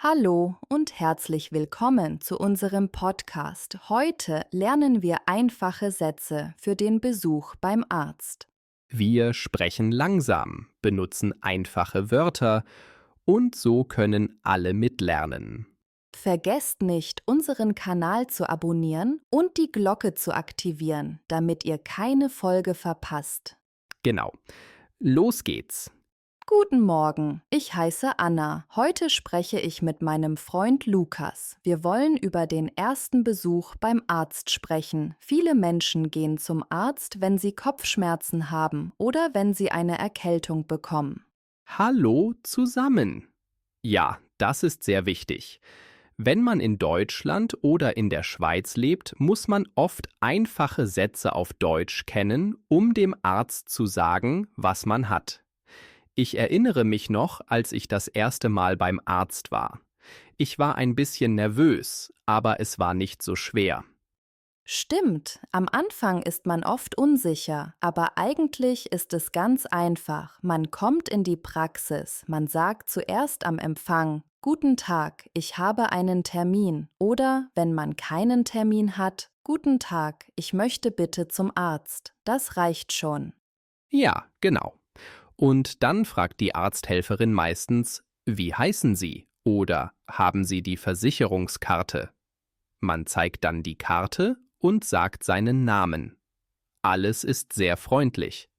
Hallo und herzlich willkommen zu unserem Podcast. Heute lernen wir einfache Sätze für den Besuch beim Arzt. Wir sprechen langsam, benutzen einfache Wörter und so können alle mitlernen. Vergesst nicht, unseren Kanal zu abonnieren und die Glocke zu aktivieren, damit ihr keine Folge verpasst. Genau. Los geht's. Guten Morgen, ich heiße Anna. Heute spreche ich mit meinem Freund Lukas. Wir wollen über den ersten Besuch beim Arzt sprechen. Viele Menschen gehen zum Arzt, wenn sie Kopfschmerzen haben oder wenn sie eine Erkältung bekommen. Hallo zusammen. Ja, das ist sehr wichtig. Wenn man in Deutschland oder in der Schweiz lebt, muss man oft einfache Sätze auf Deutsch kennen, um dem Arzt zu sagen, was man hat. Ich erinnere mich noch, als ich das erste Mal beim Arzt war. Ich war ein bisschen nervös, aber es war nicht so schwer. Stimmt, am Anfang ist man oft unsicher, aber eigentlich ist es ganz einfach. Man kommt in die Praxis, man sagt zuerst am Empfang: Guten Tag, ich habe einen Termin. Oder, wenn man keinen Termin hat: Guten Tag, ich möchte bitte zum Arzt. Das reicht schon. Ja, genau. Und dann fragt die Arzthelferin meistens, wie heißen Sie oder haben Sie die Versicherungskarte? Man zeigt dann die Karte und sagt seinen Namen. Alles ist sehr freundlich.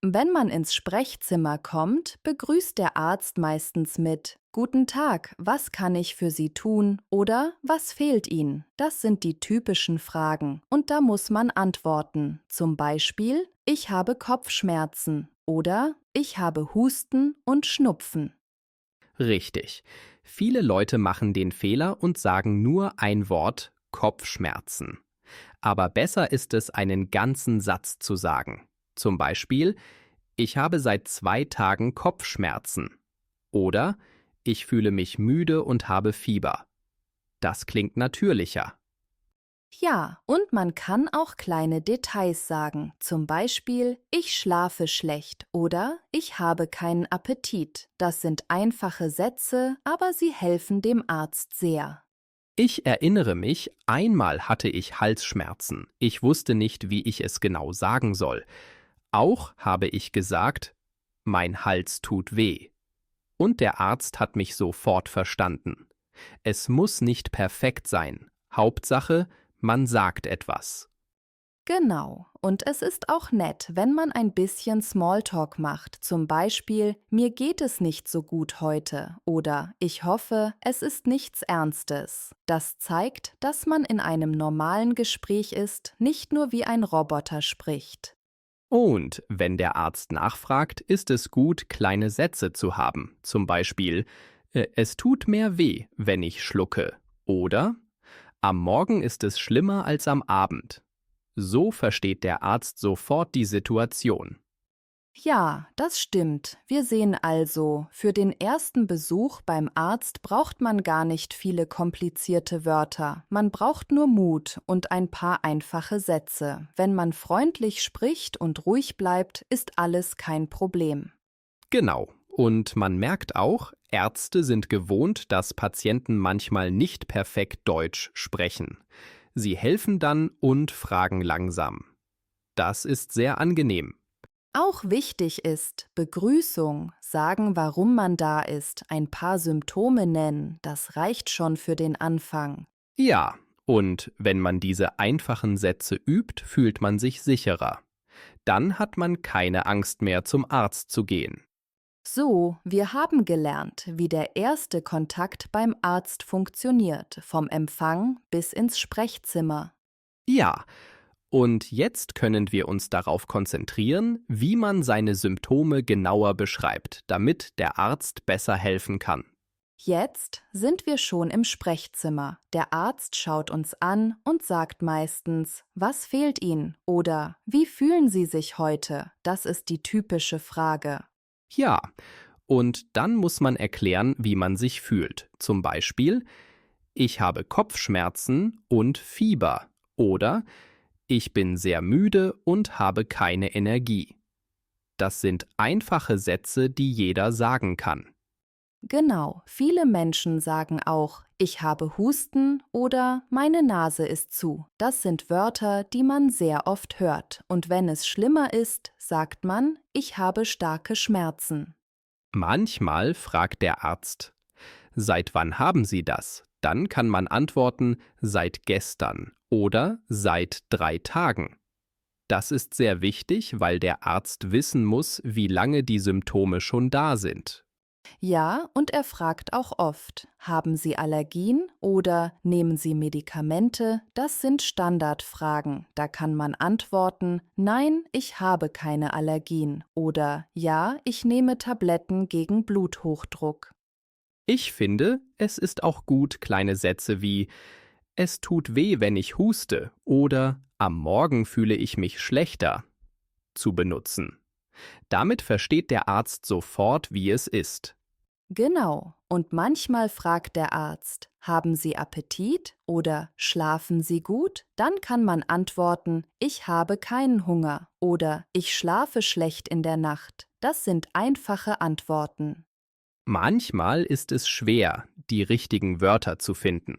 Wenn man ins Sprechzimmer kommt, begrüßt der Arzt meistens mit: Guten Tag, was kann ich für Sie tun? Oder was fehlt Ihnen? Das sind die typischen Fragen und da muss man antworten. Zum Beispiel: Ich habe Kopfschmerzen oder ich habe Husten und Schnupfen. Richtig. Viele Leute machen den Fehler und sagen nur ein Wort Kopfschmerzen. Aber besser ist es, einen ganzen Satz zu sagen. Zum Beispiel, ich habe seit 2 Tagen Kopfschmerzen. Oder ich fühle mich müde und habe Fieber. Das klingt natürlicher. Ja, und man kann auch kleine Details sagen, zum Beispiel: Ich schlafe schlecht oder ich habe keinen Appetit. Das sind einfache Sätze, aber sie helfen dem Arzt sehr. Ich erinnere mich, einmal hatte ich Halsschmerzen. Ich wusste nicht, wie ich es genau sagen soll. Auch habe ich gesagt, mein Hals tut weh. Und der Arzt hat mich sofort verstanden. Es muss nicht perfekt sein. Hauptsache, man sagt etwas. Genau, und es ist auch nett, wenn man ein bisschen Smalltalk macht, zum Beispiel: Mir geht es nicht so gut heute oder ich hoffe, es ist nichts Ernstes. Das zeigt, dass man in einem normalen Gespräch ist, nicht nur wie ein Roboter spricht. Und wenn der Arzt nachfragt, ist es gut, kleine Sätze zu haben. Zum Beispiel, es tut mehr weh, wenn ich schlucke. Oder, am Morgen ist es schlimmer als am Abend. So versteht der Arzt sofort die Situation. Ja, das stimmt. Wir sehen also, für den ersten Besuch beim Arzt braucht man gar nicht viele komplizierte Wörter. Man braucht nur Mut und ein paar einfache Sätze. Wenn man freundlich spricht und ruhig bleibt, ist alles kein Problem. Genau. Und man merkt auch, Ärzte sind gewohnt, dass Patienten manchmal nicht perfekt Deutsch sprechen. Sie helfen dann und fragen langsam. Das ist sehr angenehm. Auch wichtig ist Begrüßung, sagen, warum man da ist, ein paar Symptome nennen, das reicht schon für den Anfang. Ja, und wenn man diese einfachen Sätze übt, fühlt man sich sicherer. Dann hat man keine Angst mehr, zum Arzt zu gehen. So, wir haben gelernt, wie der erste Kontakt beim Arzt funktioniert, vom Empfang bis ins Sprechzimmer. Ja, und jetzt können wir uns darauf konzentrieren, wie man seine Symptome genauer beschreibt, damit der Arzt besser helfen kann. Jetzt sind wir schon im Sprechzimmer. Der Arzt schaut uns an und sagt meistens: Was fehlt Ihnen? Oder wie fühlen Sie sich heute? Das ist die typische Frage. Ja, und dann muss man erklären, wie man sich fühlt. Zum Beispiel, ich habe Kopfschmerzen und Fieber oder ich bin sehr müde und habe keine Energie. Das sind einfache Sätze, die jeder sagen kann. Genau, viele Menschen sagen auch, ich habe Husten oder meine Nase ist zu. Das sind Wörter, die man sehr oft hört. Und wenn es schlimmer ist, sagt man, ich habe starke Schmerzen. Manchmal fragt der Arzt, seit wann haben Sie das? Dann kann man antworten, seit gestern oder seit 3 Tagen. Das ist sehr wichtig, weil der Arzt wissen muss, wie lange die Symptome schon da sind. Ja, und er fragt auch oft, haben Sie Allergien oder nehmen Sie Medikamente? Das sind Standardfragen. Da kann man antworten, nein, ich habe keine Allergien oder ja, ich nehme Tabletten gegen Bluthochdruck. Ich finde, es ist auch gut, kleine Sätze wie es tut weh, wenn ich huste oder am Morgen fühle ich mich schlechter zu benutzen. Damit versteht der Arzt sofort, wie es ist. Genau. Und manchmal fragt der Arzt, haben Sie Appetit oder schlafen Sie gut? Dann kann man antworten, ich habe keinen Hunger oder ich schlafe schlecht in der Nacht. Das sind einfache Antworten. Manchmal ist es schwer, die richtigen Wörter zu finden.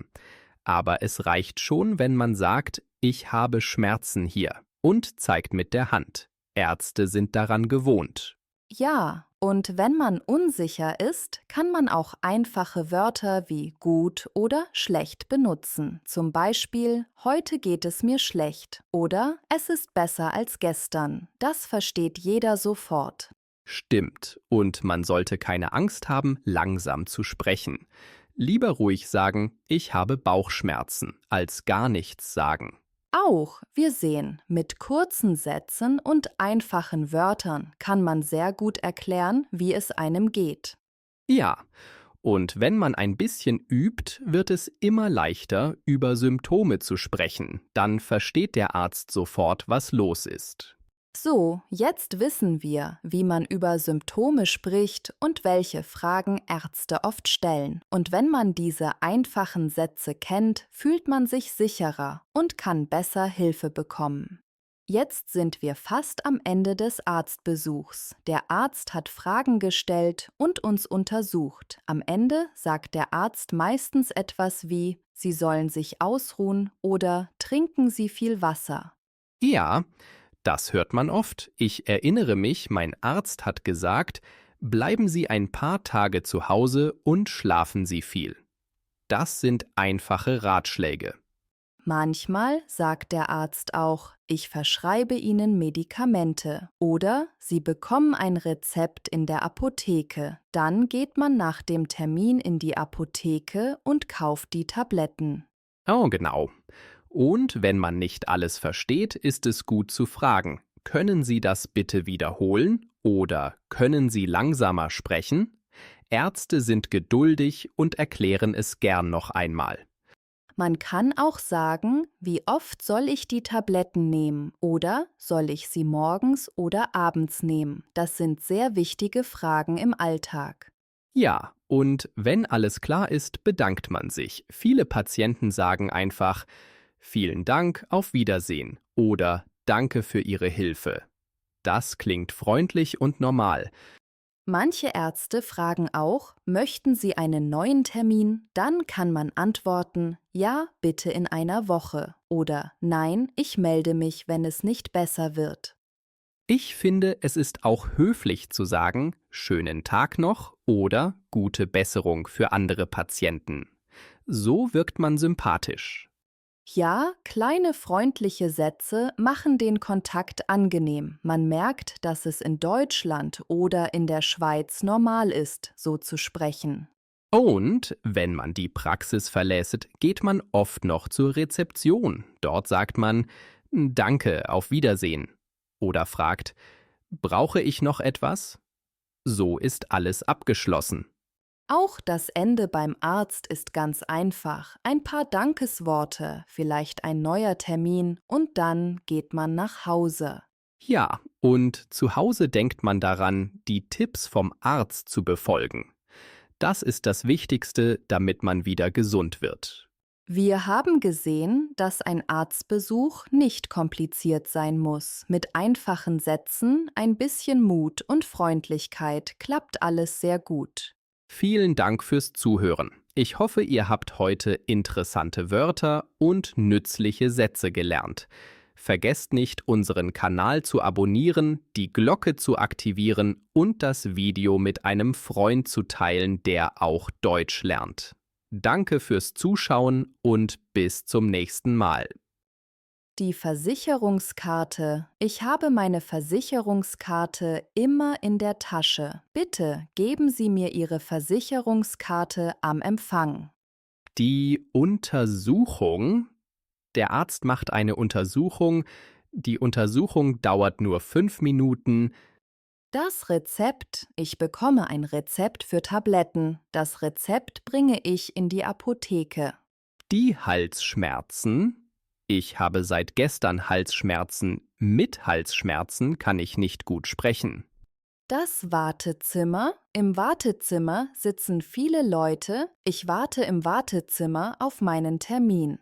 Aber es reicht schon, wenn man sagt, ich habe Schmerzen hier und zeigt mit der Hand. Ärzte sind daran gewohnt. Ja, und wenn man unsicher ist, kann man auch einfache Wörter wie gut oder schlecht benutzen. Zum Beispiel, heute geht es mir schlecht oder es ist besser als gestern. Das versteht jeder sofort. Stimmt, und man sollte keine Angst haben, langsam zu sprechen. Lieber ruhig sagen, ich habe Bauchschmerzen, als gar nichts sagen. Auch, wir sehen, mit kurzen Sätzen und einfachen Wörtern kann man sehr gut erklären, wie es einem geht. Ja, und wenn man ein bisschen übt, wird es immer leichter, über Symptome zu sprechen. Dann versteht der Arzt sofort, was los ist. So, jetzt wissen wir, wie man über Symptome spricht und welche Fragen Ärzte oft stellen. Und wenn man diese einfachen Sätze kennt, fühlt man sich sicherer und kann besser Hilfe bekommen. Jetzt sind wir fast am Ende des Arztbesuchs. Der Arzt hat Fragen gestellt und uns untersucht. Am Ende sagt der Arzt meistens etwas wie, Sie sollen sich ausruhen oder trinken Sie viel Wasser. Ja, das hört man oft. Ich erinnere mich, mein Arzt hat gesagt, bleiben Sie ein paar Tage zu Hause und schlafen Sie viel. Das sind einfache Ratschläge. Manchmal sagt der Arzt auch, ich verschreibe Ihnen Medikamente oder Sie bekommen ein Rezept in der Apotheke. Dann geht man nach dem Termin in die Apotheke und kauft die Tabletten. Oh, genau. Und wenn man nicht alles versteht, ist es gut zu fragen, können Sie das bitte wiederholen oder können Sie langsamer sprechen? Ärzte sind geduldig und erklären es gern noch einmal. Man kann auch sagen, wie oft soll ich die Tabletten nehmen oder soll ich sie morgens oder abends nehmen? Das sind sehr wichtige Fragen im Alltag. Ja, und wenn alles klar ist, bedankt man sich. Viele Patienten sagen einfach, vielen Dank, auf Wiedersehen oder Danke für Ihre Hilfe. Das klingt freundlich und normal. Manche Ärzte fragen auch, möchten Sie einen neuen Termin? Dann kann man antworten, ja, bitte in einer Woche oder nein, ich melde mich, wenn es nicht besser wird. Ich finde, es ist auch höflich zu sagen, schönen Tag noch oder gute Besserung für andere Patienten. So wirkt man sympathisch. Ja, kleine freundliche Sätze machen den Kontakt angenehm. Man merkt, dass es in Deutschland oder in der Schweiz normal ist, so zu sprechen. Und wenn man die Praxis verlässt, geht man oft noch zur Rezeption. Dort sagt man Danke, auf Wiedersehen. Oder fragt, brauche ich noch etwas? So ist alles abgeschlossen. Auch das Ende beim Arzt ist ganz einfach. Ein paar Dankesworte, vielleicht ein neuer Termin und dann geht man nach Hause. Ja, und zu Hause denkt man daran, die Tipps vom Arzt zu befolgen. Das ist das Wichtigste, damit man wieder gesund wird. Wir haben gesehen, dass ein Arztbesuch nicht kompliziert sein muss. Mit einfachen Sätzen, ein bisschen Mut und Freundlichkeit klappt alles sehr gut. Vielen Dank fürs Zuhören. Ich hoffe, ihr habt heute interessante Wörter und nützliche Sätze gelernt. Vergesst nicht, unseren Kanal zu abonnieren, die Glocke zu aktivieren und das Video mit einem Freund zu teilen, der auch Deutsch lernt. Danke fürs Zuschauen und bis zum nächsten Mal. Die Versicherungskarte. Ich habe meine Versicherungskarte immer in der Tasche. Bitte geben Sie mir Ihre Versicherungskarte am Empfang. Die Untersuchung. Der Arzt macht eine Untersuchung. Die Untersuchung dauert nur 5 Minuten. Das Rezept. Ich bekomme ein Rezept für Tabletten. Das Rezept bringe ich in die Apotheke. Die Halsschmerzen. Ich habe seit gestern Halsschmerzen. Mit Halsschmerzen kann ich nicht gut sprechen. Das Wartezimmer. Im Wartezimmer sitzen viele Leute. Ich warte im Wartezimmer auf meinen Termin.